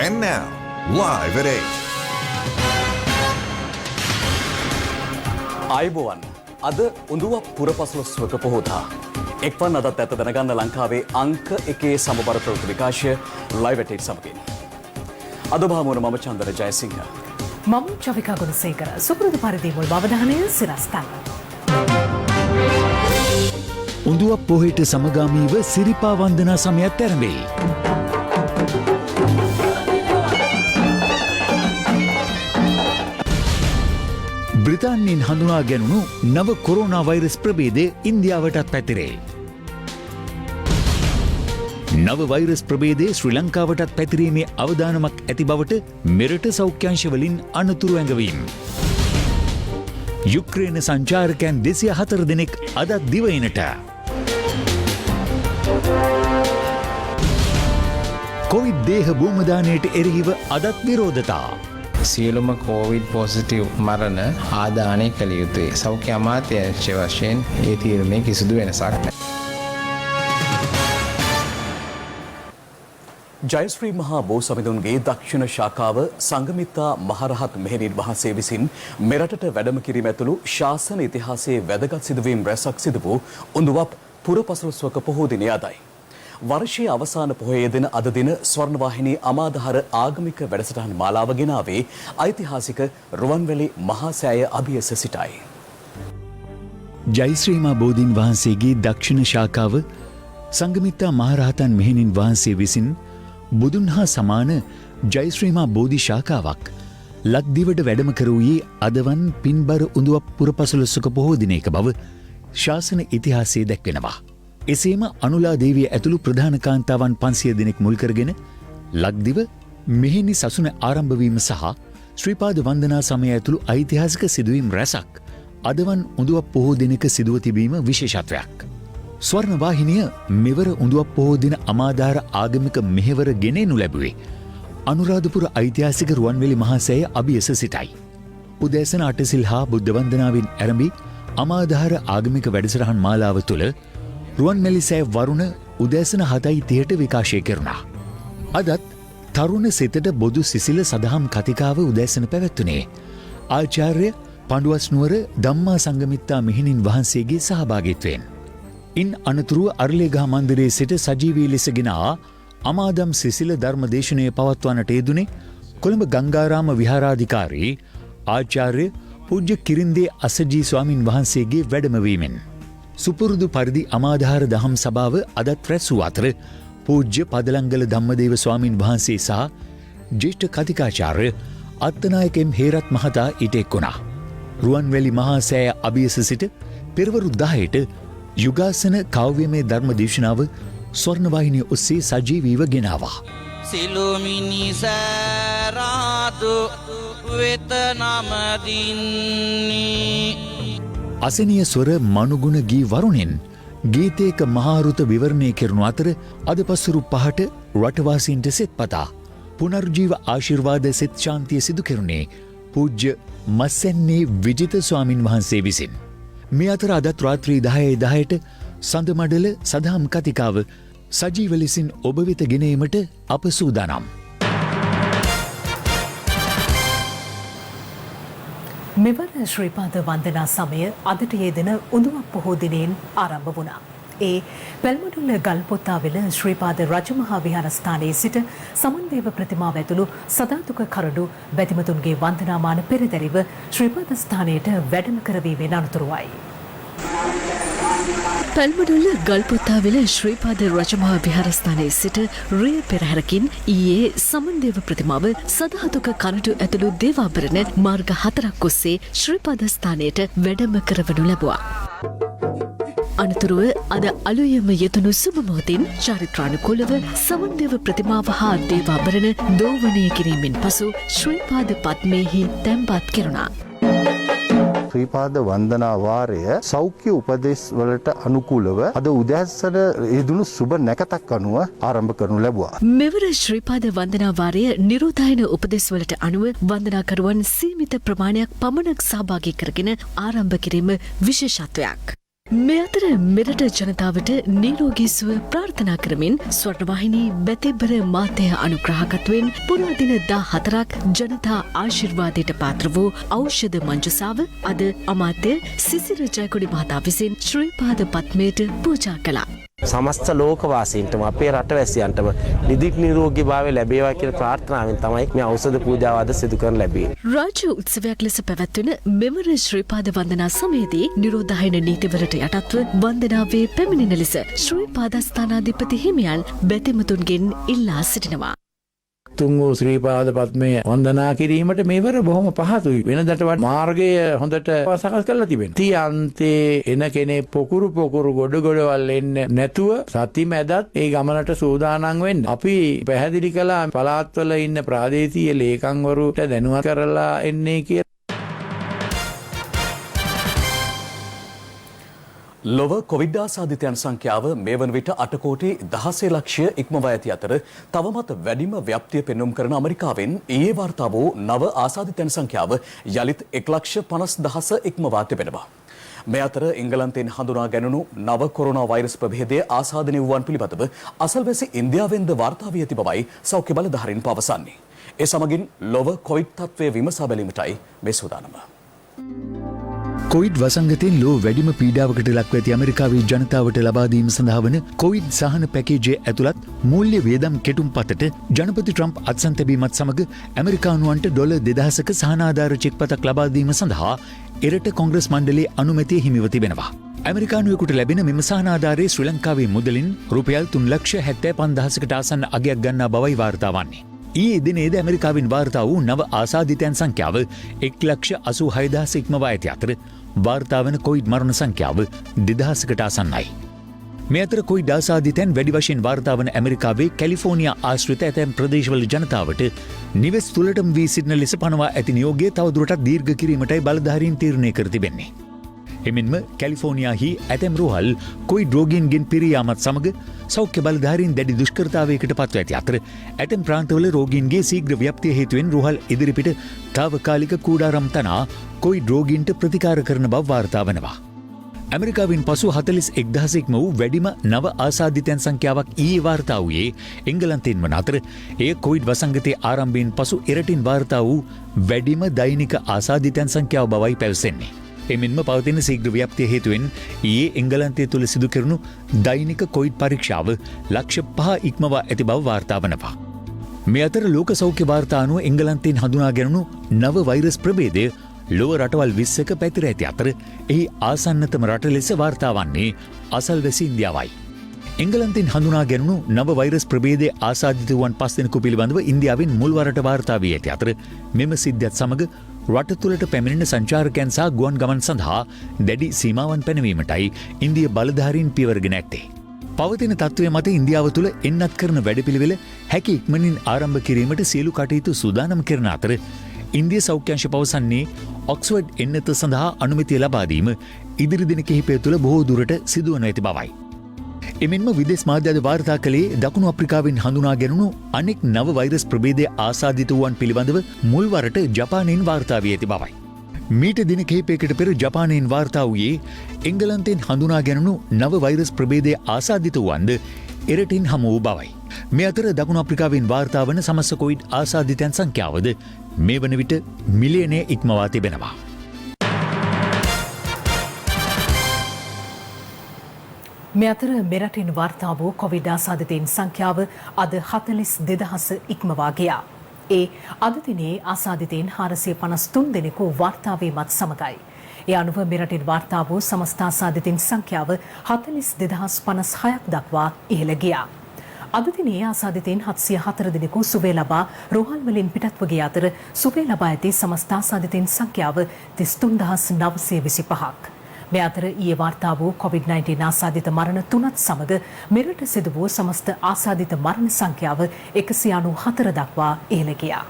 And now, live at 8. ආයුබෝවන් අද උඳුව පුරපසළොස්වක පොහොතා එක්වන් අදත් ඇත දැනගන්න ලංකාවේ අංක 1 සමබර ප්‍රවෘත්ති විකාශය ලයිව් එට් සමගින් අද භාමුණ මම චන්දර ජයසිංහ මම චවිකා ගුණසේකර සුපුරුදු පරිදි මුල් අවධානය සිරස්තන් උඳුව පොහොයට සමගාමීව සිරිපා වන්දනා සමයත් ආරම්භයි. බ්‍රිතාන්‍යයෙන් හඳුනා ගැනුණු නව කොරෝනා වෛරස් ප්‍රභේදය ඉන්දියාවටත් පැතිරේ. නව වෛරස් ප්‍රභේදය ශ්‍රී ලංකාවටත් පැතිරීමේ අවදානමක් ඇති බවට මෙරට සෞඛ්‍යංශවලින් අනතුරු ඇඟවීම්. යුක්‍රේන සංචාරකයන් 204 දෙනෙක් අදත් දිවයිනට. කොවිඩ් දේහ භූමදානයට එරෙහිව අදත් විරෝධතා. සියලුම කෝවිඩ් පොසිටිව් මරණ ආදානය කළ යුතුයි. සෞඛ්‍ය අමාත්‍යාංශය වශයෙන් ඒ තීරණය කිසිදු වෙනසක් නැහැ. ජයශ්‍රී මහා බෝ සමිඳුන්ගේ දක්ෂිණ ශාඛාව සංඝමිත්තා මහරහත් මෙහෙණින් වහන්සේ විසින් මෙරටට වැඩම කිරීම ඇතුළු ශාසන ඉතිහාසයේ වැදගත් සිදුවීම් රැසක් සිදු වූ උඳුවප් පුරපසළොස්වක පොහෝ දිනය අදයි. වර්ෂයේ අවසාන පොහොයේ දින අද දින ස්වර්ණවාහිනී අමාදහර ආගමික වැඩසටහන් මාලාව ගෙනාවේ ඓතිහාසික රුවන්වැලි මහා සෑය අභියස සිටයි. ජයශ්‍රීමා බෝධීන් වහන්සේගේ දක්ෂිණ ශාඛාව සංඝමිත්තා මහරහතන් මෙහෙණින් වහන්සේ විසින් බුදුන් හා සමාන ජයශ්‍රීමා බෝධි ශාඛාවක් ලක්දිවට වැඩම කරවූයේ අදවන් පින්බර උඳුවප් පුරපසළොස්වක පොහෝ දිනයක බව ශාසන ඉතිහාසයේ දැක්වෙනවා. එසේම අනුලා දේවිය ඇතුළු ප්‍රධාන කාන්තාවන් 500 දෙනෙක් මුල් කරගෙන ලක්දිව මෙහෙණි සසුන ආරම්භවීම සහ ශ්‍රීපාද වන්දනා සමය ඇතුළු ඓතිහාසික සිදුවීම් රැසක් අදවන් උඳුවප් පොහෝ දිනක සිදුව තිබීම විශේෂත්වයක්. ස්වර්ණවාහිනිය මෙවර උඳුවප් පොහෝ දින අමාදාර ආගමික මෙහෙවර ගෙනෙනු ලැබුවේ අනුරාධපුර ඓතිහාසික රුවන්වැලි මහා සෑය අභියස සිටයි. උදෑසන 8 සිල් හා බුද්ධ වන්දනාවෙන් ආරම්භි අමාදාර ආගමික වැඩසටහන් මාලාව තුළ රුවන්වැලි සෑය වරුණ උදෑසන 7:30ට විකාශය කෙරුණා. අදත් තරුණ සිතට බොදු සිසිල සදහම් කතිකාව උදෑසන පැවැත්වුණේ ආචාර්ය පඬුවස්නුවර ධම්මා සංඝමිත්තා මෙහෙණින් වහන්සේගේ සහභාගීත්වයෙන්. ඉන් අනතුරුව අරලියගහ මන්දිරයේ සිට සජීවී ලෙස ගෙන අමාදම් සිසිල ධර්ම දේශනය පවත්වන්නට යෙදුනේ කොළඹ ගංගාරාම විහාරාධිකාරී ආචාර්ය පූජ්‍ය කිරින්දේ අසජී ස්වාමින් වහන්සේගේ වැඩමවීමෙන් සුපුරුදු පරිදි අමාදහාර දහම් සභාව අදත් රැස්වූ අතර පූජ්‍ය පදලංගල ධම්මදේව ස්වාමින් වහන්සේ සහ ජ්‍යෙෂ්ඨ කතිකාචාර්ය අත්තනායක එම් හේරත් මහතා ඊට එක් වුණා. රුවන්වැලි මහා සෑය අභියස සිට පෙරවරු 10ට යුගාසන කාව්‍යමය ධර්ම දේශනාව ස්වර්ණවාහිනිය ඔස්සේ සජීවීව ගෙනාවා. සිළුමිනිසෑරාදු වෙත නමදින්නේ අසනීය ස්වර මනුගුණ ගී වරුණෙන් ගීතයක මහාරුත විවරණය කෙරුණු අතර අද පසුරු 5ට රටවාසීන්ට සෙත් පතා පුනර්ජීව ආශිර්වාද සෙත් ශාන්තිය සිදු කෙරුණේ පූජ්‍ය මස්සැන්නේ විජිත ස්වාමින් වහන්සේ විසින්. මේ අතර අදත් රාත්‍රී 10:10ට සඳමඩල සදහම් කතිකාව සජීව ලෙසින් ඔබ වෙත ගෙනීමට අප සූදානම්. මෙවර ශ්‍රීපාද වන්දනා සමය අදට යෙදෙන උඳුවප් පොහෝ දිනයෙන් ආරම්භ වුණා. ඒ පැල්මඩුල්ල ගල්පොත්තාවෙල ශ්‍රීපාද රජමහා විහාරස්ථානයේ සිට සමන්දේව ප්‍රතිමාව ඇතුළු සදාතුක කරඩු බැතිමතුන්ගේ වන්දනාමාන පෙරදැරිව ශ්‍රීපාද ස්ථානයට වැඩම කරවීමෙන් අනතුරුවයි. පැල්මඩුල්ල ගල්පොත්තාවෙල ශ්‍රීපාද රජමහා විහාරස්ථානයේ සිට රිය පෙරහැරකින් ඊයේ සමන්දේව ප්‍රතිමාව සදහතුක කරඩු ඇතුළු දේවාභරණ මාර්ග 4ක් ඔස්සේ ශ්‍රීපාද ස්ථානයට වැඩම කරවනු ලැබුවා. අනතුරුව අද අලුයම යෙදුණු සුබ මොහොතින් චාරිත්‍රානුකූලව සමන්දේව ප්‍රතිමාව හා දේවාභරණ දෝවනය කිරීමෙන් පසු ශ්‍රීපාද පද්මයෙහි තැන්පත් කෙරුණා. ශ්‍රීපාද වන්දනා වාරය සෞඛ්‍ය උපදෙස් වලට අනුකූලව අද උදෑසන යෙදුණු සුබ නැකතක් අනුව ආරම්භ කරනු ලැබුවා. මෙවර ශ්‍රීපාද වන්දනා වාරය නිරෝධායන උපදෙස් වලට අනුව වන්දනාකරුවන් සීමිත ප්‍රමාණයක් පමණක් සහභාගී කරගෙන ආරම්භ කිරීම විශේෂත්වයක්. මේ අතර මෙරට ජනතාවට නිරෝගී සුව ප්‍රාර්ථනා කරමින් ස්වර්ණවාහිනී බැතිබර මාධ්‍ය අනුග්‍රහකත්වයෙන් පුරා දින 14ක් ජනතා ආශිර්වාදයට පාත්‍ර වූ ඖෂධ මංජුසාව අද අමාත්‍ය සිසිර ජයකොඩි මහතා විසින් ශ්‍රීපාද පත්මයට පූජා කළා. සමස්ත ලෝකවාසීන්ටම අපේ රටවැසියන්ටම නිදුක් නිරෝගී භාවය ලැබේවා කියන ප්‍රාර්ථනාවෙන් තමයි මේ ඖෂධ පූජාව අද සිදු කරන්න ලැබෙන්නේ. රාජ්‍ය උත්සවයක් ලෙස පැවැත්වෙන මෙවර ශ්‍රීපාද වන්දනා සමයේදී නිරෝධායන නීතිවලට යටත්ව වන්දනාවේ පැමිණෙන ලෙස ශ්‍රීපාදස්ථානාධිපති හිමියන් බැතිමතුන්ගෙන් ඉල්ලා සිටිනවා. තුන් වූ ශ්‍රීපාද පත්මය වන්දනා කිරීමට මේවර බොහොම පහසුයි. වෙනදට වඩා මාර්ගය හොඳට සකස් කරලා තිබෙනවා. ති අන්තේ එන කෙනෙක් පොකුරු ගොඩ ගොඩවල් එන්නේ නැතුව සති මැදත් ඒ ගමනට සූදානම් වෙන්න. අපි පැහැදිලි කළා පළාත්වල ඉන්න ප්‍රාදේශීය ලේකම්වරුන්ට දැනුවත් කරලා එන්නේ කියලා. ලොව කොවිඩ් ආසාදිතයන් සංඛ්‍යාව මේ වන විට 8 කෝටි 16 ලක්ෂය ඉක්මවා ඇති අතර තවමත් වැඩිම ව්‍යාප්තිය පෙන්නුම් කරන ඇමරිකාවෙන් ඊයේ වාර්තා වූ නව ආසාදිතයන් සංඛ්‍යාව යලිත් 1,50,000 ඉක්මවා තිබෙනවා. මේ අතර එංගලන්තයෙන් හඳුනා ගැනුණු නව කොරෝනා වෛරස් ප්‍රභේදයේ ආසාදනය වූවන් පිළිබඳව අසල්වැසි ඉන්දියාවෙන්ද වාර්තා වී ඇති බවයි සෞඛ්‍ය බලධාරීන් පවසන්නේ. ඒ සමගින් ලොව කොවිඩ් තත්ත්වය විමසා බැලීමටයි මේ සූදානම. කොවිඩ් වසංගතයෙන් ලෝ වැඩිම පීඩාවකට ලක්ව ඇති ඇමරිකාවේ ජනතාවට ලබා දීම සඳහා වන කොවිඩ් සහන පැකේජය ඇතුළත් මූල්‍ය වියදම් කෙටුම්පතට ජනපති ට්‍රම්ප් අත්සන් තැබීමත් සමග ඇමරිකානුවන්ට ඩොලර් 2000ක සහනාධාර චෙක් පතක් ලබා දීම සඳහා එරට කොංග්‍රස් මණ්ඩලයේ අනුමැතිය හිමිව තිබෙනවා. ඇමරිකානුවෙකුට ලැබෙන මෙම සහනාධාරයේ ශ්‍රී ලංකාවේ මුදලින් රුපියල් 3,75,000කට ආසන්න අගයක් ගන්නා බවයි වාර්තා වන්නේ. ඊයේ දිනේද ඇමරිකාවෙන් වාර්තා වූ නව ආසාදිතයන් සංඛ්‍යාව 1,86,000 ඉක්මවා ඇති අතර වාර්තා වන කොවිඩ් මරණ සංඛ්‍යාව 2,000කට ආසන්නයි. මේ අතර කොවිඩ් ආසාදිතයන් වැඩි වශයෙන් වාර්තා වන ඇමරිකාවේ කැලිෆෝනියා ආශ්‍රිත ඇතැම් ප්‍රදේශවල ජනතාවට නිවෙස් තුළටම වී සිටින ලෙස පනවා ඇති නියෝගය තවදුරටත් දීර්ඝ කිරීමටයි බලධාරීන් තීරණය කර තිබෙන්නේ. එමෙන්ම කැලිෆෝනියාහි ඇතැම් රෝහල් කොවිඩ් රෝගීන්ගෙන් පිරී යාමත් සමග සෞඛ්‍ය බලධාරීන් දැඩි දුෂ්කරතාවයකට පත්ව ඇති අතර ඇතැම් ප්‍රාන්තවල රෝගීන්ගේ ශීඝ්‍ර ව්‍යාප්තිය හේතුවෙන් රෝහල් ඉදිරිපිට තාවකාලික කූඩාරම් තනා කොවිඩ් රෝගීන්ට ප්‍රතිකාර කරන බව වාර්තා වනවා. ඇමරිකාවෙන් පසු 41,000ක්ම වූ වැඩිම නව ආසාදිතයන් සංඛ්‍යාවක් ඊයේ වාර්තා වූයේ එංගලන්තයෙන් වන අතර එය කොවිඩ් වසංගතයේ ආරම්භයෙන් පසු එරටින් වාර්තා වූ වැඩිම දෛනික ආසාදිතයන් සංඛ්‍යාව බවයි පැවසෙන්නේ. එමෙන්ම පවතින ශීඝ්‍ර ව්‍යාප්තිය හේතුවෙන් ඊයේ එංගලන්තය තුළ සිදු කෙරුණු දෛනික කොවිඩ් පරීක්ෂාව ලක්ෂ 5 ඉක්මවා ඇති බව වාර්තා වනවා. මේ අතර ලෝක සෞඛ්‍ය වාර්තා අනුව එංගලන්තයෙන් හඳුනා ගැනුණු නව වෛරස් ප්‍රභේදය ලොව රටවල් 20ක පැතිර ඇති අතර එහි ආසන්නතම රට ලෙස වාර්තා වන්නේ අසල්වැසි ඉන්දියාවයි. එංගලන්තයෙන් හඳුනා ගැනුණු නව වෛරස් ප්‍රභේදයේ ආසාදිත වූවන් 5 දෙනෙකු පිළිබඳව ඉන්දියාවෙන් මුල්වරට වාර්තා වී ඇති අතර මෙම සිද්ධියත් සමග රට තුළට පැමිණෙන සංචාරකයන් සහ ගුවන් ගමන් සඳහා දැඩි සීමාවන් පැනවීමටයි ඉන්දිය බලධාරීන් පියවරගෙන ඇත්තේ. පවතින තත්ත්වය මත ඉන්දියාව තුළ එන්නත් කරන වැඩපිළිවෙල හැකි ඉක්මනින් ආරම්භ කිරීමට සියලු කටයුතු සූදානම් කරන අතර ඉන්දිය සෞඛ්‍යංශ පවසන්නේ ඔක්ස්ෆර්ඩ් එන්නත සඳහා අනුමැතිය ලබා දීම ඉදිරි දින කිහිපය තුළ බොහෝ දුරට සිදුවනු ඇති බවයි. එමෙන්ම විදේශ මාධ්‍ය අද වාර්තා කළේ දකුණු අප්‍රිකාවෙන් හඳුනා ගැනුණු අනෙක් නව වෛරස් ප්‍රභේදය ආසාදිත වූවන් පිළිබඳව මුල්වරට ජපානයෙන් වාර්තා වී ඇති බවයි. මීට දින කිහිපයකට පෙර ජපානයෙන් වාර්තා වූයේ එංගලන්තයෙන් හඳුනා ගැනුණු නව වෛරස් ප්‍රභේදය ආසාදිත වූවන්ද එරටින් හමු වූ බවයි. මේ අතර දකුණු අප්‍රිකාවෙන් වාර්තා වන සමස්ත කොවිඩ් ආසාදිතයන් සංඛ්‍යාවද මේ වන විට මිලියනය ඉක්මවා තිබෙනවා. මේ අතර මෙරටින් වාර්තා වූ කොවිඩ් ආසාදිතයින් සංඛ්‍යාව අද 42,000 ඉක්මවා ගියා. ඒ අද දිනේ ආසාදිතයින් 453 දෙනෙකු වාර්තා වීමත් සමගයි. ඒ අනුව මෙරටින් වාර්තා වූ සමස්ත ආසාදිතයින් සංඛ්‍යාව 42,056ක් දක්වා ඉහළ ගියා. අද දිනේ ආසාදිතයින් 704 දෙනෙකු සුවය ලබා රෝහල් වලින් පිටත්ව ගිය අතර සුවය ලබා ඇති සමස්ත ආසාදිතයින් සංඛ්‍යාව 33,925ක්. මේ අතර ඊයේ වාර්තා වූ COVID-19 ආසාදිත මරණ 3ත් සමග මෙරට සිදු වූ සමස්ත ආසාදිත මරණ සංඛ්‍යාව 194 දක්වා ඉහළ ගියා.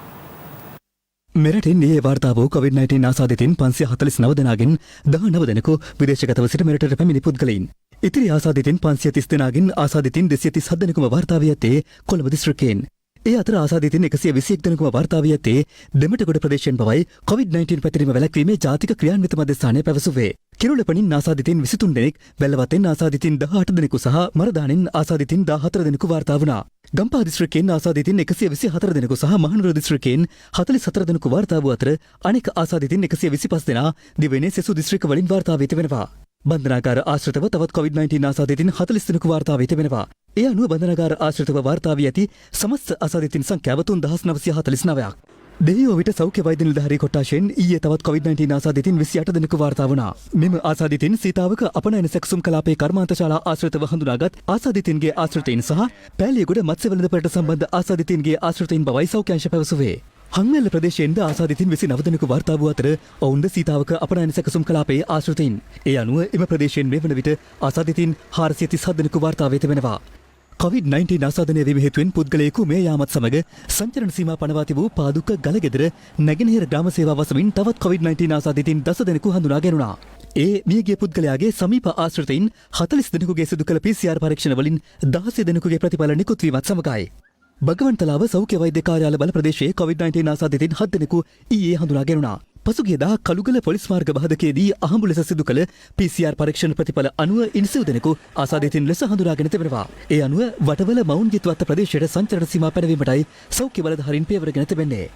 මෙරටින් ඊයේ වාර්තා වූ COVID-19 ආසාදිතින් 549 දෙනාගෙන් 19 දෙනෙකු විදේශගතව සිට මෙරටට පැමිණි පුද්ගලයින්. ඉතිරි ආසාදිතින් 530 දෙනාගෙන් ආසාදිතින් 237 දෙනෙකුම වාර්තා වී ඇත්තේ කොළඹ දිස්ත්‍රික්කයෙන්. ඒ අතර ආසාදිතින් 121 දෙනෙකුම වාර්තා වී ඇත්තේ දෙමටගොඩ ප්‍රදේශයෙන් බවයි COVID-19 පැතිරීම වැළැක්වීමේ ජාතික ක්‍රියාන්විත මධ්‍යස්ථානය පැවසුවේ. කිරුළපණින් ආසාදිතින් 23 දෙනෙක්, වැල්ලවතෙන් ආසාදිතින් 18 දෙනෙකු සහ මරදානෙන් ආසාදිතින් 14 දෙනෙකු වාර්තා වුණා. ගම්පහ දිස්ත්‍රික්කයෙන් ආසාදිතින් 124 දෙනෙකු සහ මහනුවර දිස්ත්‍රික්කයෙන් 44 දෙනෙකු වාර්තා වූ අතර අනෙක් ආසාදිතින් 125 දෙනා දිවයිනේ සෙසු දිස්ත්‍රික්ක වලින් වාර්තා වී තිබෙනවා. බන්ධනාගාර ආශ්‍රිතව තවත් COVID-19 ආසාදිතින් 40 දෙනෙකු වාර්තා වී තිබෙනවා. ඒ අනුව බන්ධනාගාර ආශ්‍රිතව වාර්තා වී ඇති සමස්ත ආසාදිතින් සංඛ්‍යාව 3949ක්. දෙහියෝ විට සෞඛ්‍ය වෛද්‍ය නිලධාරී කොට්ටාශයෙන් ඊයේ තවත් COVID-19 ආසාදිතින් 28 දෙනෙකු වාර්තා වුණා. මෙම ආසාදිතින් සීතාවක අපනයන සැකසුම් කලාපේ කර්මාන්තශාලා ආශ්‍රිතව හඳුනාගත් ආසාදිතින්ගේ ආශ්‍රිතයින් සහ පෑලියගොඩ මත්ස්‍ය වෙළඳපළට සම්බන්ධ ආසාදිතින්ගේ ආශ්‍රිතයින් බවයි සෞඛ්‍ය අංශ පැවසුවේ. හංවැල්ල ප්‍රදේශයෙන්ද ආසාදිතින් 29 දෙනෙකු වාර්තා වූ අතර ඔවුන්ද සීතාවක අපනයන සැකසුම් කලාපේ ආශ්‍රිතයින්. ඒ අනුව එම ප්‍රදේශයෙන් මේ වන විට ආසාදිතින් 437 දෙනෙකු වාර්තා වේ තිබෙනවා. COVID-19 ආසාදනය වීම හේතුවෙන් පුද්ගලයෙකු මේ යාමත් සමග සංචරණ සීමා පනවා තිබූ පාදුක්ක ගලගෙදර නැගෙනහිර ග්‍රාම සේවා වසමින් තවත් COVID-19 ආසාදිතින් 10 දෙනෙකු හඳුනා ගැනුණා. ඒ මියගිය පුද්ගලයාගේ සමීප ආශ්‍රිතයින් 40 දෙනෙකුගේ සිදු කළ PCR පරීක්ෂණ වලින් 16 දෙනෙකුගේ ප්‍රතිඵල නිකුත් වීමත් සමගයි. බගවන්තලාව සෞඛ්‍ය වෛද්‍ය කාර්යාල බල ප්‍රදේශයේ COVID-19 ආසාදිතින් 7 දෙනෙකු ඊයේ හඳුනා ගැනුණා. පසුගියදා කළුගල පොලිස් මාර්ග බාධකයේදී අහඹු ලෙස සිදු කළ PCR පරීක්ෂණ ප්‍රතිඵල අනුව 90 දෙනෙකු ආසාදිතින් ලෙස හඳුනාගෙන තිබෙනවා. ඒ අනුව වටවල මවුන්ගිත්වත්ත ප්‍රදේශයට සංචරණ සීමා පැනවීමටයි සෞඛ්‍ය බලධාරීන් පියවරගෙන තිබෙන්නේ.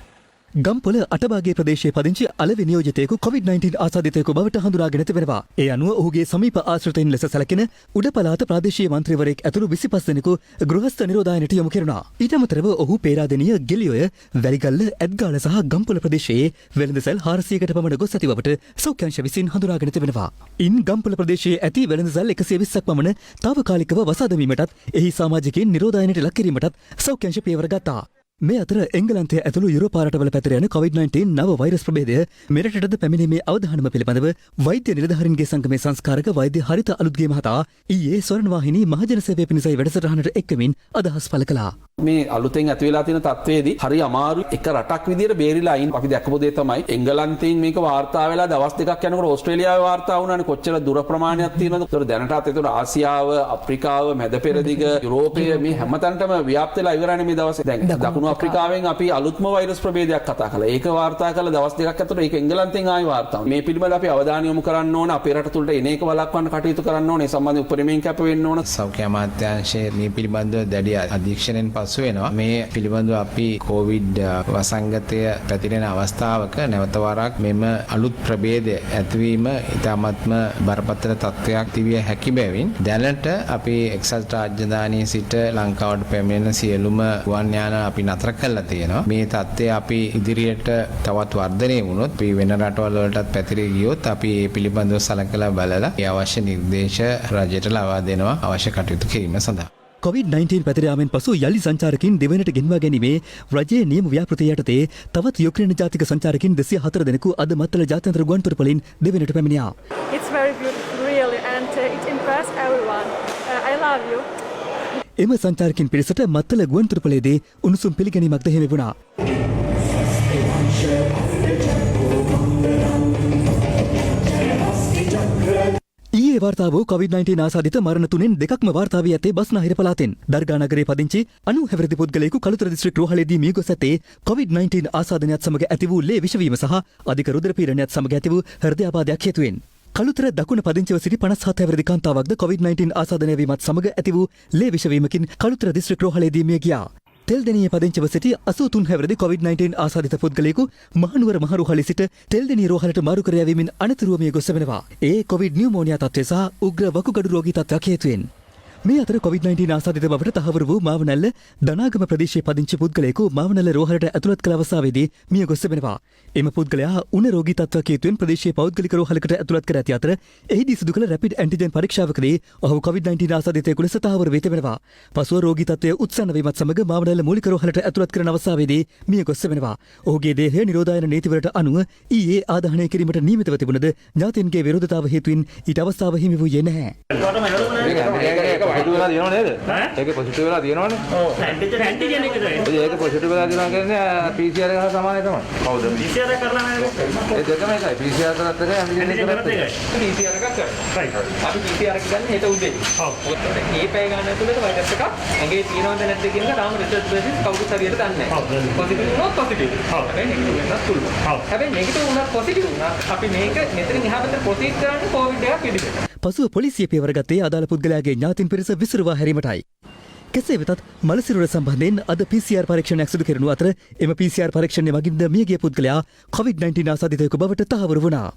ගම්පොල අටභාගයේ ප්‍රදේශයේ පදිංචි අලෙවි නියෝජිතයෙකු COVID-19 ආසාදිතයෙකු බවට හඳුනාගෙන තිබෙනවා. ඒ අනුව ඔහුගේ සමීප ආශ්‍රිතයින් ලෙස සැලකෙන උඩ පළාත ප්‍රාදේශීය මන්ත්‍රීවරයෙක් ඇතුළු 25 දෙනෙකු ගෘහස්ථ නිරෝධායනයට යොමු කෙරුණා. ඊට අමතරව ඔහු පේරාදෙණිය, ගෙලියොය, වැලිගල්ල, ඇත්ගාල සහ ගම්පොල ප්‍රදේශයේ වෙළඳසැල් 400කට පමණ ගොස් ඇති බවට සෞඛ්‍ය අංශ විසින් හඳුනාගෙන තිබෙනවා. ඉන් ගම්පොල ප්‍රදේශයේ ඇති වෙළඳසැල් 120ක් පමණ తాවකාලිකව වසා දැමීමටත් එහි සමාජිකයින් නිරෝධායනයට ලක් කිරීමටත් සෞඛ්‍ය අංශ පියවර ගත්තා. මේ අතර එංගලන්තය ඇතුළු යුරෝපා රටවල පැතිර යන COVID-19 නව වෛරස් ප්‍රභේදය මෙරටටද පැමිණීමේ අවධානම පිළිබඳව වෛද්‍ය නිලධාරීන්ගේ සංගමේ සංස්කාරක වෛද්‍ය හරිත අලුත්ගේ මහතා ඊයේ ස්වර්ණවාහිනී මහජන සේවය පිණිසයි වැඩසටහනට එක්කමින් අදහස් පළ කළා. මේ අලුතෙන් ඇති වෙලා තියෙන තත්ත්වයේදී හරි අමාරු එක රටක් විදියට බේරිලා ඉන්න අපි දැක්කපු දේ තමයි එංගලන්තයෙන් මේක වාර්තා වෙලා දවස් දෙකක් යනකොට ඕස්ට්‍රේලියාවේ වාර්තා වුණානේ කොච්චර දුර ප්‍රමාණයක් තියෙනවද. ඒතර දැනටත් ඒතර ආසියාව, අප්‍රිකාව, මැද පෙරදිග, යුරෝපය මේ හැමතැනටම ව්‍යාප්ත වෙලා ඉවරනේ මේ දවසේ. දැන් දකුණු අප්‍රිකාවෙන් අපි අලුත්ම වෛරස් ප්‍රභේදයක් කතා කළා. ඒක වාර්තා කළ දවස් දෙකක් ඇතුළත ඒක එංගලන්තයෙන් ආයි වාර්තා වුණා. මේ පිළිබඳව අපි අවධානය යොමු කරන්න ඕන. අපේ රට තුළට එන එක වළක්වන්න කටයුතු කරන්න ඕනේ. සම්බන්ධ උපරිමයෙන් කැප වෙන්න ඕන. සෞඛ්‍ය අමාත්‍යාංශයේ මේ පිළිබඳව දැඩි අධීක්ෂණයෙන් පසු වෙනවා. මේ පිළිබඳව අපි කොවිඩ් වසංගතය පැතිරෙන අවස්ථාවක නැවත වරක් මෙම අලුත් ප්‍රභේදය ඇතිවීම ඉතාමත්ම බරපතල තත්ත්වයක් තිබිය හැකි බැවින් දැනට අපි එක්සත් රාජධානියේ සිට ලංකාවට පැමිණෙන සියලුම ගුවන් යාන අපි නතර කළා තියෙනවා. මේ තත්ත්වය අපි ඉදිරියට තවත් වර්ධනය වුණොත් අපි වෙන රටවල් වලටත් පැතිරී ගියොත් අපි මේ පිළිබඳව සලකලා බලලා ඒ අවශ්‍ය නිර්දේශ රජයට ලබා දෙනවා අවශ්‍ය කටයුතු කිරීම සඳහා. COVID-19 පැතිර යාමෙන් පසු යලි සංචාරකින් දෙවැනිට ගෙන්වා ගැනීමේ රජයේ නියම ව්‍යාපෘතිය යටතේ තවත් යුක්‍රේන ජාතික සංචාරකින් 204 දෙනෙකු අද මත්තල ජාත්‍යන්තර ගුවන්තොටුපළින් දෙවැනිට පැමිණියා. It's very beautiful really and it impressed everyone. I love you. එම සංචාරකින් පිරිසට මත්තල ගුවන්තොටුපළේදී උණුසුම් පිළිගැනීමක්ද හිමි වුණා. ඊයේ වාර්තා වූ COVID-19 ආසාදිත මරණ තුනෙන් දෙකක්ම වාර්තා වී ඇත්තේ බස්නාහිර පළාතෙන්. දර්ගා නගරයේ පදිංචි 90 හැවිරිදි පුද්ගලයෙකු කළුතර දිස්ත්‍රික් රෝහලේදී මිය ගොස් ඇත්තේ COVID-19 ආසාදනයත් සමග ඇති වූ ලේ විෂවීම සහ අධික රුධිර පීඩනයත් සමග ඇති වූ හෘදයාබාධයක් හේතුවෙන්. කළුතර දකුණ පදිංචිව සිටි 57 හැවිරිදි කාන්තාවක්ද COVID-19 ආසාදනය වීමත් සමග ඇති වූ ලේ විෂවීමකින් කළුතර දිස්ත්‍රික් රෝහලේදී මිය ගියා. තෙල්දෙනියේ පදිංචිව සිටි 83 හැවිරිදි COVID-19 ආසාදිත පුද්ගලයෙකු මහනුවර මහරෝහලේ සිට තෙල්දෙනිය රෝහලට මාරු කර යැවීමෙන් අනතුරුව මිය ගොස් වෙනවා. ඒ COVID නියුමෝනියා තත්ත්වය සහ උග්‍ර වකුගඩු රෝගී තත්ත්වයක් හේතුවෙන්. මේ අතර COVID-19 ආසාදිත බවට තහවුරු වූ මාවනැල්ල දනාගම ප්‍රදේශයේ පදිංචි පුද්ගලයෙකු මාවනැල්ල රෝහලට ඇතුළත් කළ අවස්ථාවේදී මිය ගොස් තිබෙනවා. එම පුද්ගලයා උණ රෝගී තත්ත්වයක් හේතුවෙන් ප්‍රදේශීය පෞද්ගලික රෝහලකට ඇතුළත් කර ඇති අතර එහිදී සිදු කළ රැපිඩ් ඇන්ටිජන් පරීක්ෂාවකදී ඔහු COVID-19 ආසාදිතයෙකු ලෙස තහවුරු වී තිබෙනවා. පසුව රෝගී තත්ත්වය උත්සන්න වීමත් සමග මාවනැල්ල මූලික රෝහලට ඇතුළත් කරන අවස්ථාවේදී මිය ගොස් තිබෙනවා. ඔහුගේ දේහය නිරෝධායන නීතිවලට අනුව ඊයේ ආදාහනය කිරීමට නියමිතව තිබුණද ඥාතීන්ගේ විරෝධතාව හේතුවෙන් ඊට අවස්ථාව හිමි වූයේ නැහැ. පොසිටිව් වෙලා තියෙනව නේද? ඒකේ පොසිටිව් වෙලා තියෙනවනේ. ඔව්. ඇන්ටිජන් එකද? ඒක පොසිටිව් වෙලා තියෙනවා කියන්නේ PCR එක හා සමානයි තමයි. කවුද? PCR එක කරලා නැහැ. ඒ දෙකම එකයි. PCR කරත් එකයි ඇන්ටිජන් එක කරත් එකයි. PCR එකක් කරනවා. රයිට්. අපි PCR එක ගන්න හෙට උදේ. ඔව්. මොකද මේ පැය ගන්න ඇතුළත වෛරස් එකක් ඇඟේ තියෙනවද නැද්ද කියන එක තාම රිසර්ච් බේසිස් කවුරුත් හරියට දන්නේ නැහැ. පොසිටිව් වුණොත් පොසිටිව්. හැබැයි නෙගටිව් වෙනස් පුළුවන්. හැබැයි නෙගටිව් වුණත් පොසිටිව් වුණත් අපි මේක මෙතනින් එහා පැත්තට ප්‍රොසීඩ් කරන්නේ කොවිඩ් එකක් පිළිබඳව. පසුව පොලිසිය පියවර ගත්තේ අදාළ පුද්ගලයාගේ ඥාතින් පිරිස විසිරුවා හැරීමටයි. කෙසේ වෙතත් මලසිරුර සම්බන්ධයෙන් අද PCR පරීක්ෂණයක් සිදු කෙරෙනු අතර එම PCR පරීක්ෂණය මගින්ද මියගිය පුද්ගලයා COVID-19 ආසාදිතයෙකු බවට තහවුරු වුණා.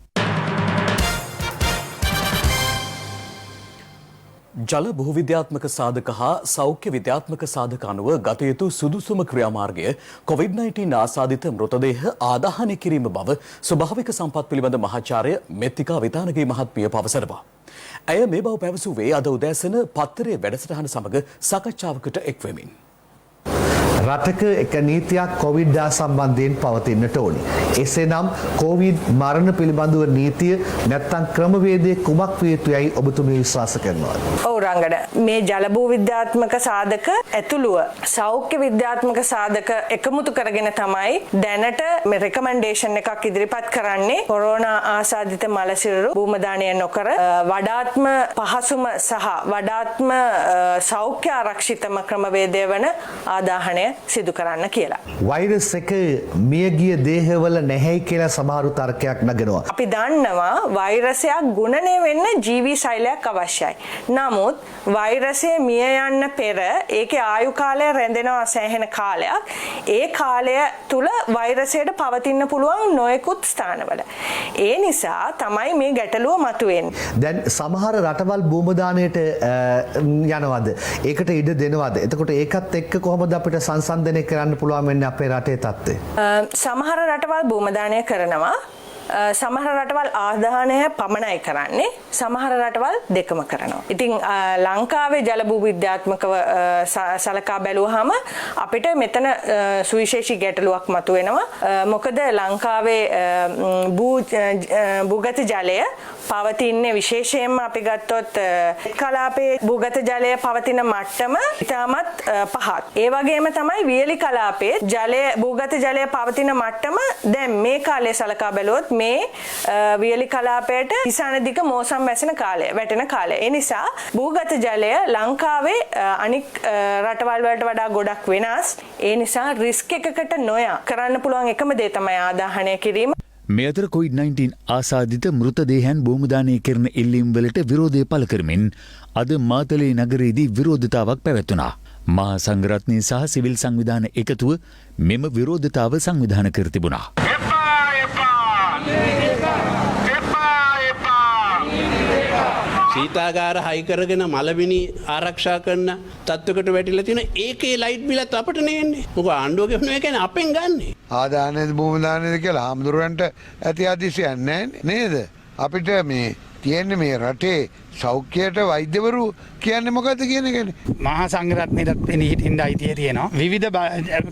ජල භූවිද්‍යාත්මක සාධක හා සෞඛ්‍ය විද්‍යාත්මක සාධක අනුව ගත යුතු සුදුසුම ක්‍රියාමාර්ගය COVID-19 ආසාදිත මෘතදේහ ආදාහනය කිරීම බව ස්වභාවික සම්පත් පිළිබඳ මහාචාර්ය මෙත්තිකා විතානගේ මහත්මිය පවසනවා. ඇය මේ බව පැවසුවේ අද උදෑසන පත්තරේ වැඩසටහන සමග සාකච්ඡාවකට එක්වෙමින්. රටක එක නීතියක් කොවිඩ් සම්බන්ධයෙන් පවතින්නට ඕනි. එසේනම් කොවිඩ් මරණ පිළිබඳව නීතිය නැත්තම් ක්‍රමවේදය කුමක් විය යුතුයයි ඔබතුමිය විශ්වාස කරනවා? ඔව් රංගන, මේ ජලභූ විද්‍යාත්මක සාධක ඇතුළුව සෞඛ්‍ය විද්‍යාත්මක සාධක එකමුතු කරගෙන තමයි දැනට මේ රෙකමෙන්ඩේෂන් එකක් ඉදිරිපත් කරන්නේ කොරෝනා ආසාදිත මලසිරුරු භූමදානය නොකර වඩාත්ම පහසුම සහ වඩාත්ම සෞඛ්‍ය ආරක්ෂිතම ක්‍රමවේදය වන ආදාහනය සිදු කරන්න කියලා. වෛරස් එක මියගිය දේහවල නැහැයි කියලා සමහරු තර්කයක් නගනවා. අපි දන්නවා වෛරසයක් ගුණණය වෙන්න ජීවී සෛලයක් අවශ්‍යයි. නමුත් වෛරසය මිය යන්න පෙර ඒකේ ආයු කාලය රැඳෙනවා සෑහෙන කාලයක්. ඒ කාලය තුල වෛරසයට පවතින්න පුළුවන් නොයෙකුත් ස්ථානවල. ඒ නිසා තමයි මේ ගැටලුව මතුවෙන්නේ. දැන් සමහර රටවල් භූමදානයට යනවාද? ඒකට ඉඩ දෙනවාද? එතකොට ඒකත් එක්ක කොහොමද අපිට සංසන්දනය කරන්න පුළුවන් වෙන්නේ අපේ රටේ තත්ත්වය? සමහර රටවල් භූමදානය කරනවා. සමහර රටවල් ආදාහනය පමණයි කරන්නේ. සමහර රටවල් දෙකම කරනවා. ඉතින් ලංකාවේ ජලභූ විද්‍යාත්මකව සලකා බැලුවාම අපිට මෙතන සුවිශේෂී ගැටලුවක් මතුවෙනවා. මොකද ලංකාවේ භූගත ජලය පවතින්නේ විශේෂයෙන්ම අපි ගත්තොත් කලාපයේ භූගත ජලය පවතින මට්ටම ඉතාමත් පහත්. ඒ වගේම තමයි වියලි කලාපයේ ජලය භූගත ජලය පවතින මට්ටම දැන් මේ කාලේ සලකා බැලුවොත් මේ වියලි කලාපයට ඉසානදික මෝසම් වැටෙන කාලය. ඒ නිසා භූගත ජලය ලංකාවේ අනික් රටවල් වලට වඩා ගොඩක් වෙනස්. ඒ නිසා රිස්ක් එකකට නොයා කරන්න පුළුවන් එකම දේ තමයි ආදාහනය කිරීම. මේ අතර COVID-19 ආසාදිත මෘතදේහයන් භූමදානය කරන ඉල්ලීම් වලට විරෝධය පළ කරමින් අද මාතලේ නගරයේදී විරෝධතාවක් පැවැත්වුණා. මහා සංඝරත්නය සහ සිවිල් සංවිධාන එකතුව මෙම විරෝධතාව සංවිධාන කර තිබුණා. සීතාගාර හයි කරගෙන මලමිනි ආරක්ෂා කරන තත්වකට වැටිලා තියෙන ඒකේ ලයිට් බිලත් අපිට නෙන්නේ. මොකද ආණ්ඩුව ගෙවන එක කියන්නේ අපෙන් ගන්නෙ. ආදානයේද භූමදානයේද කියලා හාමුදුරුවන්ට ඇති අදිසියක් නැහැ නේද? අපිට මේ තියෙන්නේ මේ රටේ සෞඛ්‍යයට වෛද්‍යවරු කියන්නේ මොකද්ද කියන එකනේ. මහා සංඝරත්නයට පෙනී හිටින්න අයිතිය තියෙනවා. විවිධ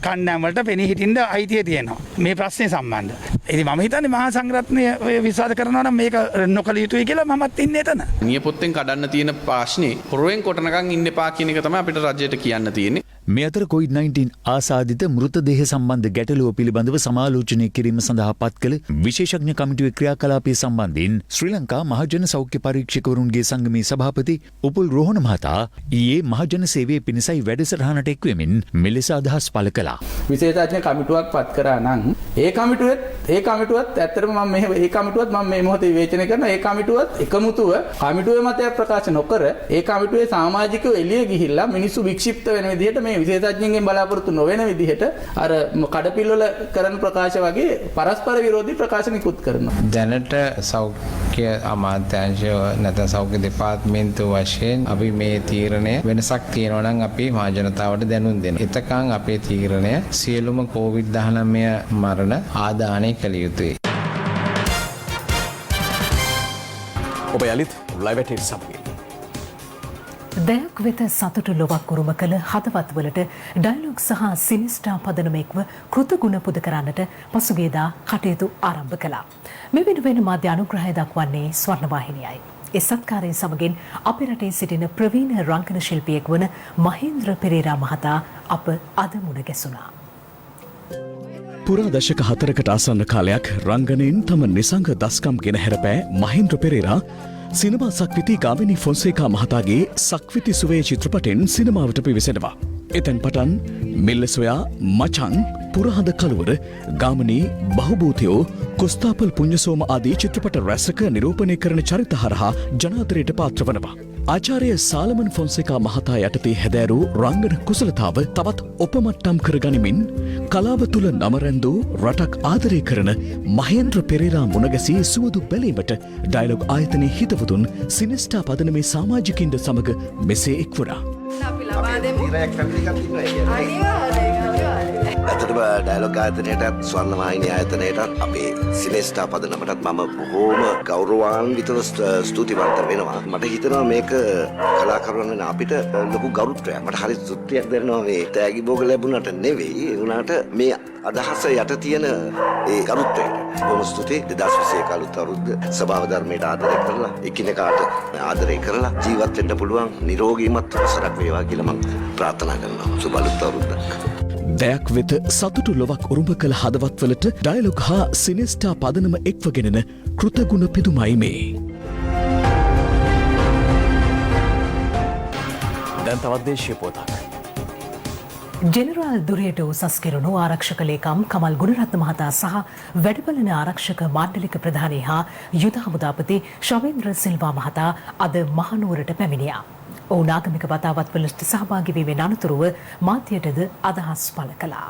කණ්ඩායම් වලට පෙනී හිටින්න අයිතිය තියෙනවා. මේ ප්‍රශ්නේ සම්බන්ධ. ඉතින් මම හිතන්නේ මහා සංඝරත්නය විශ්වාස කරනවා නම් මේක නොකළ යුතුයි කියලා මමත් ඉන්නේ එතන. නියපොත්තෙන් කඩන්න තියෙන ප්‍රශ්නේ පොරවෙන් කොටනකන් ඉන්න එපා කියන එක තමයි අපිට රජයට කියන්න තියෙන්නේ. මේ අතර COVID-19 ආසාදිත මෘතදේහ සම්බන්ධ ගැටලුව පිළිබඳව සමාලෝචනය කිරීම සඳහා පත් කළ විශේෂඥ කමිටුවේ ක්‍රියාකලාපය සම්බන්ධයෙන් ශ්‍රී ලංකා මහජන සෞඛ්‍ය පරීක්ෂකවරුන්ගේ සංගමේ සභාපති උපුල් රෝහණ මහතා ඊයේ මහජන සේවයේ පිණිසයි වැඩසටහනට එක්වෙමින් මෙලෙස අදහස් පළ කළා. විශේෂඥ කමිටුවක් පත් කරා නම් ඒ කමිටුවත් ඇත්තටම මම මේ කමිටුවත් මම මේ මොහොතේ විවේචනය කරන ඒ කමිටුවත් එකමුතුව කමිටුවේ මතයක් ප්‍රකාශ නොකර ඒ කමිටුවේ සමාජිකයෝ එළිය ගිහිල්ලා මිනිස්සු වික්ෂිප්ත වෙන විදිහට මේ විශේෂඥයන්ගෙන් බලාපොරොත්තු නොවන විදිහට අර කඩපිල්වල කරන ප්‍රකාශ වගේ පරස්පර විරෝධී ප්‍රකාශ නිකුත් කරනවා. දැනට සෞඛ්‍ය අමාත්‍යාංශය නැත්නම් සෞඛ්‍ය දෙපාර්තමේන්තුව වශයෙන් අපි මේ තීරණය වෙනසක් තියෙනවා නම් අපි මහජනතාවට දැනුම් දෙනවා. එතකන් අපේ තීරණය සියලුම COVID-19 මරණ ආදානය කළ යුතුයි. ඔබ යලිත් ලයිව් ඇට් සමගින් දැයක් වෙත සතුට ලොවක් උරුම කළ හදවත්වලට ඩයලොග් සහ සිනිස්ටා පදනමෙක්ව කෘතගුණ පුද කරන්නට පසුගියදා කටයුතු ආරම්භ කළා. මේ වෙනුවෙන් මාධ්‍ය අනුග්‍රහය දක්වන්නේ ස්වර්ණවාහිනියයි. ඒ සත්කාරයෙන් සමගින් අපේ රටේ සිටින ප්‍රවීණ රංගන ශිල්පියෙක් වන මහේන්ද්‍ර පෙරේරා මහතා අප අද මුණ ගැසුණා. පුරා දශක 4කට ආසන්න කාලයක් රංගනයෙන් තම නිසංග දස්කම් ගෙන හැරපෑ මහේන්ද්‍ර පෙරේරා සිනමා සක්විති ගාමිණී ෆොන්සේකා මහතාගේ සක්විති සුවේ චිත්‍රපටයෙන් සිනමාවට පිවිසෙනවා. එතැන් පටන් මිල්ල සොයා මචං පුරහඳ කළුවර ගාමිණී බහුභූතයෝ කොස්තාපල් පුඤ්ඤසෝම ආදී චිත්‍රපට රැසක නිරූපණය කරන චරිත හරහා ජනාදරයට පාත්‍ර වනවා. ආචාර්ය සාලමන් ෆොන්සේකා මහතා යටතේ හැදෑරූ රංගන කුසලතාව තවත් ඔපමට්ටම් කරගනිමින් කලාව තුළ නම රැන්දූ රටක් ආදරය කරන මහේන්ද්‍ර පෙරේරා මුණගැසී සුවදු බැලීමට ඩයලොග් ආයතනයේ හිතවතුන් සිනෙස්ටා පදනමේ සමාජිකින්ද සමග මෙසේ එක්වුණා. ඇතටම ඩයලොග් ආයතනයටත් ස්වර්ණ වාහිනී ආයතනයටත් අපේ සිනෙස්ටා පදනමටත් මම බොහෝම ගෞරවාන්විතව ස්තුතිවන්ත වෙනවා. මට හිතෙනවා මේක කලාකරුවන් වෙන අපිට ලොකු ගෞරවයක්. මට හරි තෘප්තියක් දැනෙනවා මේ තෑගි භෝග ලැබුණාට නෙවෙයි. ඒ වුණාට මේ අදහස යට තියෙන ඒ ගෞරවයට බොහොම ස්තුතියි. 2021 අලුත් අවුරුද්ද සභාව ධර්මයට ආදරය කරලා එකිනෙකාට ආදරය කරලා ජීවත් වෙන්න පුළුවන් නිරෝගීමත් වසරක් වේවා කියලා මම ප්‍රාර්ථනා කරනවා. සුබ අලුත් අවුරුද්දක්. දයක් වෙත සතුටු ලොවක් උරුම කළ හදවත්වලට ඩයලොග් හා සිනෙස්ටා පදනම එක්වගෙනන කෘතගුණ පිදුමයි මේ. දැන් තවත් දේශීය පොතක්. ජෙනරාල් දුරේට උසස් කෙරුණු ආරක්ෂක ලේකම් කමල් ගුණරත්න මහතා සහ වැඩබලන ආරක්ෂක මාණ්ඩලික ප්‍රධානී හා යුද හමුදාපති ශවේන්ද්‍ර සිල්වා මහතා අද මහනුවරට පැමිණියා. ඔවුන් ආගමික වතාවත් වලට සහභාගී වීමෙන් අනතුරුව මාධ්‍යයටද අදහස් පළ කළා.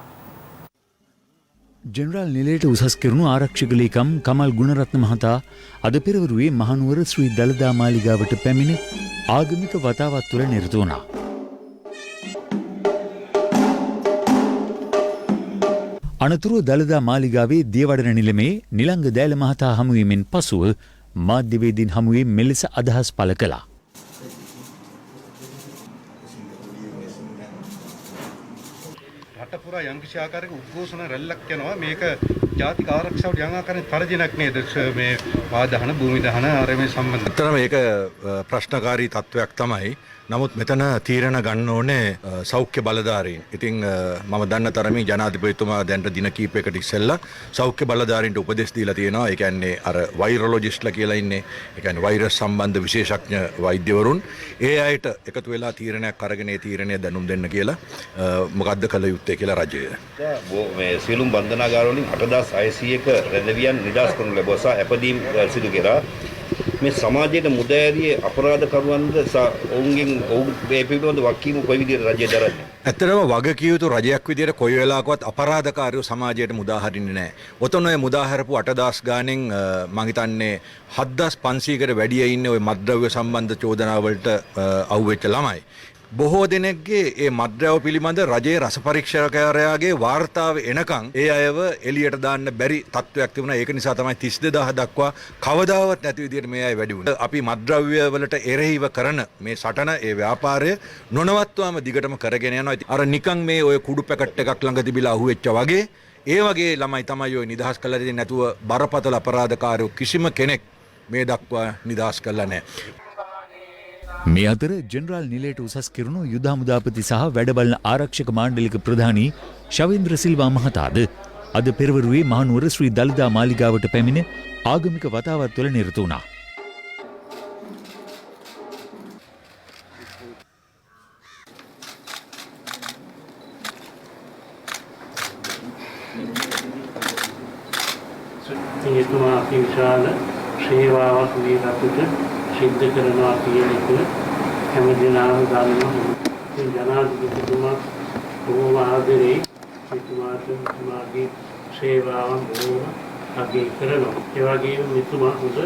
ජෙනරාල් නිලයට උසස් කෙරුණු ආරක්ෂක ලේකම් කමල් ගුණරත්න මහතා අද පෙරවරුවේ මහනුවර ශ්‍රී දළදා මාලිගාවට පැමිණ ආගමික වතාවත් තුළ නිරත වුණා. අනතුරුව දළදා මාලිගාවේ දියවඩන නිලමේ නිලංග දෑල මහතා හමුවීමෙන් පසුව මාධ්‍යවේදීන් හමුවේ මෙලෙස අදහස් පළ කළා. රටපුරා යම්කිසි ආකාරයක උද්ඝෝෂණ රැල්ලක් යනවා. මේක ජාතික ආරක්ෂාවට යම් ආකාරයෙන් තරජනක් නේද? මේ වාදහන භූමි දහන ආරමේ සම්බන්ධ. ඇත්තටම මේක ප්‍රශ්නකාරී තත්වයක් තමයි. නමුත් මෙතන තීරණ ගන්න ඕනේ සෞඛ්‍ය බලධාරීන්. ඉතින් මම දන්න තරමින් ජනාධිපතිතුමා දැන්ට දින කීපයකට ඉස්සෙල්ලා සෞඛ්‍ය බලධාරීන්ට උපදෙස් දීලා තියෙනවා. ඒ කියන්නේ අර වෛරොලොජිස්ට්ලා කියලා ඉන්නේ. ඒ කියන්නේ වෛරස් සම්බන්ධ විශේෂඥ වෛද්‍යවරුන්. ඒ අයට එකතු වෙලා තීරණයක් අරගෙන ඒ තීරණය දැනුම් දෙන්න කියලා මොකද්ද කළ යුත්තේ කියලා රජය. මේ සියලුම බන්ධනාගාර වලින් 8600ක රැඳවියන් නිදහස් කරනු ලැබුවා සහ අපදීම් සිදු කෙරා. මේ සමාජයේ මුදෑරියේ අපරාධකරුවන්ද ඔවුන්ගෙන් ඔවුන් මේ පිළිබඳව වගකීම කොයි විදිහට රජය දරන්නේ? ඇත්තටම වගකිය යුතු රජයක් විදිහට කොයි වෙලාවකවත් අපරාධකාරයෝ සමාජයට මුදා හරින්නේ නැහැ. ඔතන ඔය මුදා හැරපු 8000 ගාණෙන් මම හිතන්නේ 7500කට වැඩිය ඉන්නේ ඔය මත්ද්‍රව්‍ය සම්බන්ධ චෝදනා වලට අහුවෙච්ච ළමයි. බොහෝ දෙනෙක්ගේ ඒ මත්ද්‍රව්‍ය පිළිබඳ රජයේ රස පරීක්ෂකයාගේ වාර්තාව එනකන් ඒ අයව එළියට දාන්න බැරි තත්වයක් තිබුණා. ඒක නිසා තමයි 32000 දක්වා කවදාවත් නැති විදිහට මේ අය වැඩි වුණා. අපි මත්ද්‍රව්‍ය වලට එරෙහිව කරන මේ සටන ඒ ව්‍යාපාරය නොනවත්වාම දිගටම කරගෙන යනවා. අර නිකන් මේ ඔය කුඩු පැකට් එකක් ළඟ තිබිලා අහුවෙච්ච වගේ ඒ වගේ ළමයි තමයි ඔය නිදහස් කරලා දෙන්නේ. නැතුව බරපතල අපරාධකාරයෝ කිසිම කෙනෙක් මේ දක්වා නිදහස් කරලා නැහැ. මේ අතර ජෙනරාල් නිලයට උසස් කෙරුණු යුද හමුදාපති සහ වැඩබලන ආරක්ෂක මාණ්ඩලික ප්‍රධානී ශවේන්ද්‍ර සිල්වා මහතාද අද පෙරවරුවේ මහනුවර ශ්‍රී දළදා මාලිගාවට පැමිණ ආගමික වතාවත් වල නිරත වුණා. එතුමා අපි විශාල සේවාවක් මේ රටට සිද්ධ කරනවා කියන එක හැමදෙනාම දන්නවා. මේ ජනාධිපතිතුමා බොහොම ආදරේ එතුමාට එතුමාගේ සේවාවන් බොහොම අගය කරනවා. ඒ වගේම එතුමා හොඳ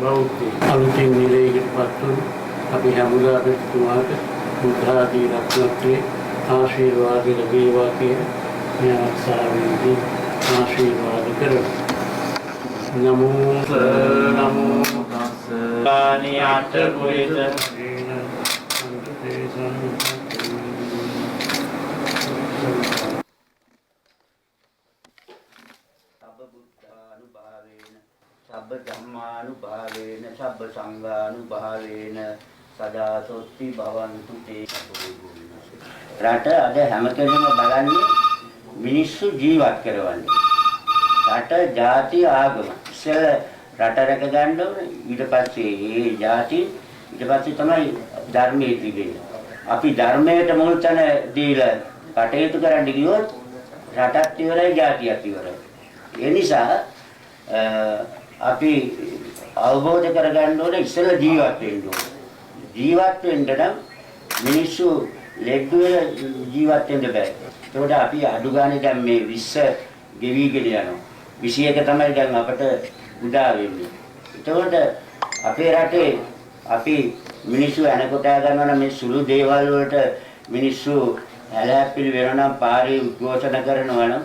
බෞද්ධයෙක්. අලුතින් නිරේකට පත් වුණු අපි හමුදාපතිතුමාට බුද්ධාදී රත්නත්‍රයේ ආශිර්වාද ලැබේවා කියන මේ ආශාවෙන් ආශිර්වාද කරනවා. නමෝ නමෝ තස්ස ආනියට පුරිත සබ්බ ධම්මානුභාවේන සබ්බ සබ්බ සංඝානුභාවේන සදා සොත්ති භවන්තු තේ. රට අද හැම කෙනෙක්ම බලන්නේ මිනිස්සු ජීවත් කරවන්නේ. රට ජාති ආගම ඉස්සෙල්ල රට රැක ගන්න ඕනේ. ඊට පස්සේ ඒ ජාති ඊට පස්සේ තමයි ධර්මයේ තිබෙන්නේ. අපි ධර්මයට මුල් තැන දීලා කටයුතු කරන්න ගියොත් රටත් ඉවරයි ජාතියත් ඉවරයි. ඒ නිසා අපි අවබෝධ කරගන්න ඕනේ ඉස්සෙල්ලා ජීවත් වෙන්න ඕනේ. ජීවත් වෙන්න නම් මිනිස්සු ලෙඩ වෙලා ජීවත් වෙන්න බෑ. ඒකට අපි අඩු ගානේ දැන් මේ 20 ගෙවිගෙන යනවා. 21 තමයි දැන් අපට උදා වෙන්නේ. ඒකට අපේ රටේ අපි මිනිස්සු අනකොටා ගන්නවා මේ සුළු දේවල් වලට මිනිස්සු ඇලැප්පිලි වෙනවා නම් පාරේ උද්ඝෝෂණ කරනවා නම්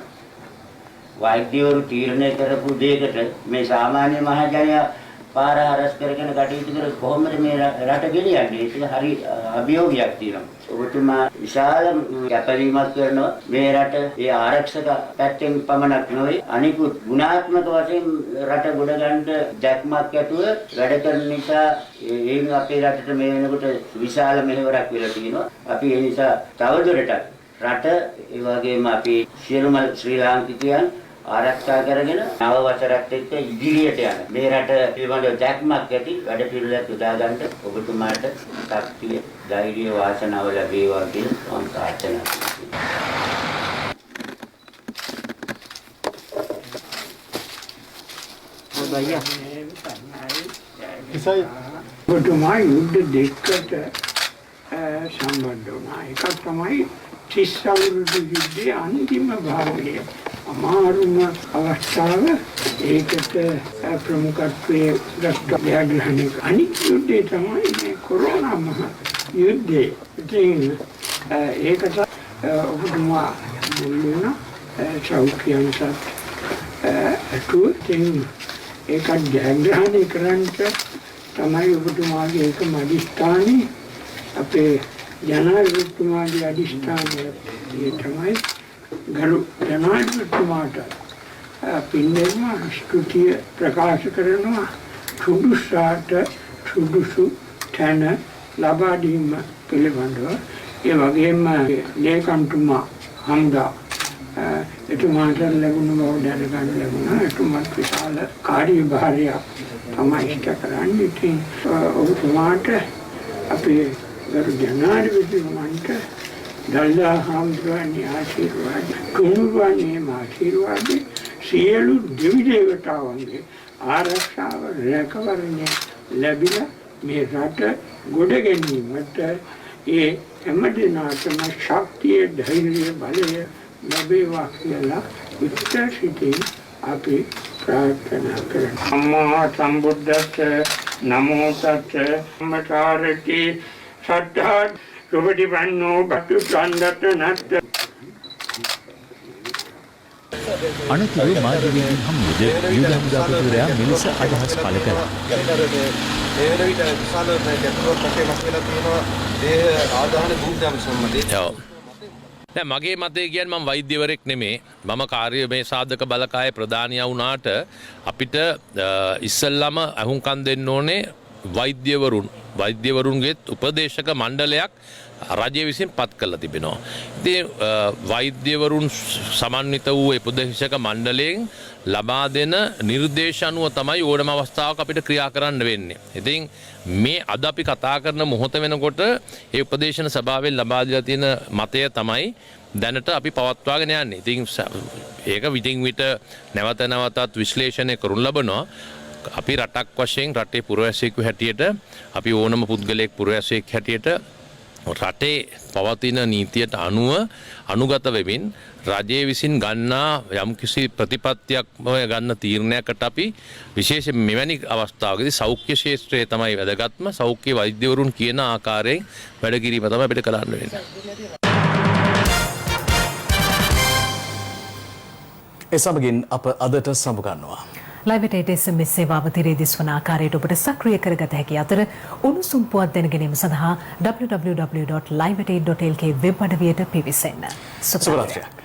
වෛද්‍යවරු තීරණය කරපු දෙයකට මේ සාමාන්‍ය මහජනයා පාර හරස් කරගෙන කටයුතු කර කොහොමද මේ රට ගෙනියන්නේ? ඒක හරි අභියෝගයක් තියෙනවා. ඔබතුමා විශාල කැපවීමක් කරනවා මේ රට ඒ ආරක්ෂක පැත්තෙන් පමණක් නෙවෙයි අනිකුත් ගුණාත්මක වශයෙන් රට ගොඩ ගන්න දැක්මක් ඇතුව වැඩ කරන නිසා ඒන් අපේ රටට මේ වෙනකොට විශාල මෙහෙවරක් වෙලා තියෙනවා. අපි ඒ නිසා තවදුරටත් රට ඒ වගේම අපි සියලුම ශ්‍රී ලාංකිකයන් ආරක්ෂා කරගෙන නව වසරත් එක්ක ඉදිරියට යන මේ රට පිළිබඳව දැක්මක් ඇති වැඩ පිළිවෙලක් යොදා ගන්න ඔබතුමාට ශක්තිය ධෛර්ය වාසනාව ලැබේවා කියලා මම ප්‍රාර්ථනා කරනවා. ඔබතුමා යුද්ධ දෙකකට සම්බන්ධ වුණා. එකක් තමයි 30 අවුරුදු යුද්ධයේ අන්තිම භාගයේ අමාරුම අවස්ථාව ඒකට ප්‍රමුඛත්වයේ ගත්ත ජයග්‍රහණය. අනිත් යුද්ධය තමයි මේ කොරෝනා මහ යුද්ධය. ඉතින් ඒකට ඔබතුමා මුල් වෙන සෞඛ්‍යංශත් ඒකත් ජයග්‍රහණය කරන්නට තමයි ඔබතුමාගේ එකම අධිෂ්ඨානය. අපේ ජනාධිපතිතුමාගේ අධිෂ්ඨානය තමයි ගරු ජනාධිපතිතුමාට පින්නෙම ස්තුතිය ප්‍රකාශ කරනවා. සුදුසාට සුදුසු තැන ලබා දීම පිළිබඳව. ඒ වගේම ලේකම්තුමා හම්දා එතුමාට ලැබුණ බව දැනගන්න ලැබුණා. එතුමාත් විශාල කාර්යභාරයක් තමයි ඉෂ්ට කරන්නේ. ඉතින් ඔබතුමාට අපේ ගරු ජනාධිපතිතුමන්ට දල්දා හාමුදුරුවන්ගේ ආශිර්වාද කුණුරුවන්ගේ ආශිර්වාද සියලු දෙවි දේවතාවන්ගේ ආරක්ෂාව රැකවරණය ලැබිලා මේ රට ගොඩ ගැනීමට ඒ හැම දිනකටම ශක්තිය ධෛර්යය බලය ලැබේවා කියලා උත්තර සිටින් අපි ප්‍රාර්ථනා කරනවා. අම්මා සම්බුද්දස්ස නමෝ තස්ස මතාරති සද්ධා සුබදිවන්නෝ බතු සම්දත නැත්. අනතුරු මාධ්‍යවේදීන් හමුවද යුද හමුදාපතිවරයා මෙලෙස අදහස් පළ කළා. ඒ වෙන විට විශාල ගැටලුවක් අපේ මත වෙලා තියෙනවා ඒ ආදාන භූමියම සම්බන්ධයෙන්. දැන් මගේ මතය කියන්නේ මම වෛද්‍යවරයෙක් නෙමේ. මම කාර්ය මේ සාධක බලකායේ ප්‍රධානියා වුණාට අපිට ඉස්සල්ලාම අහුම්කම් දෙන්න ඕනේ වෛද්‍යවරුන්ගේ උපදේශක මණ්ඩලයක් රජය විසින් පත් කරලා තිබෙනවා. ඉතින් වෛද්‍යවරුන් සමන්විත වූ උපදේශක මණ්ඩලයෙන් ලබා දෙන නිර්දේශ අනුව තමයි ඕනම අවස්ථාවක අපිට ක්‍රියා කරන්න වෙන්නේ. ඉතින් මේ අද අපි කතා කරන මොහොත වෙනකොට ඒ උපදේශන සභාවෙන් ලබා දීලා තියෙන මතය තමයි දැනට අපි පවත්වාගෙන යන්නේ. ඉතින් ඒක විтин විට නැවත නැවතත් විශ්ලේෂණය කරනු ලබනවා. අපි රටක් වශයෙන් රටේ පුරවැසියෙකු හැටියට අපි ඕනම පුද්ගලයෙක් පුරවැසියෙක් හැටියට රටේ පවතින නීතියට අනුව අනුගත වෙමින් රජයේ විසින් ගන්නා යම්කිසි ප්‍රතිපත්තියක් ගන්න තීරණයකට අපි විශේෂයෙන් මෙවැනි අවස්ථාවකදී සෞඛ්‍ය ක්ෂේත්‍රයේ තමයි වැදගත්ම. සෞඛ්‍ය වෛද්‍යවරුන් කියන ආකාරයෙන් වැඩ කිරීම තමයි අපිට කරන්න වෙන්නේ. ඒ සමගින් අප අදට සමුගන්නවා. ලයිව් SMS සේවාව තිරේ දිස්වන ආකාරයට ඔබට සක්‍රිය කරගත හැකි අතර උණුසුම් පුවත් දැන ගැනීම සඳහා www.live8.lk වෙබ් අඩවියට පිවිසෙන්න. සුබ රාත්‍රියක්.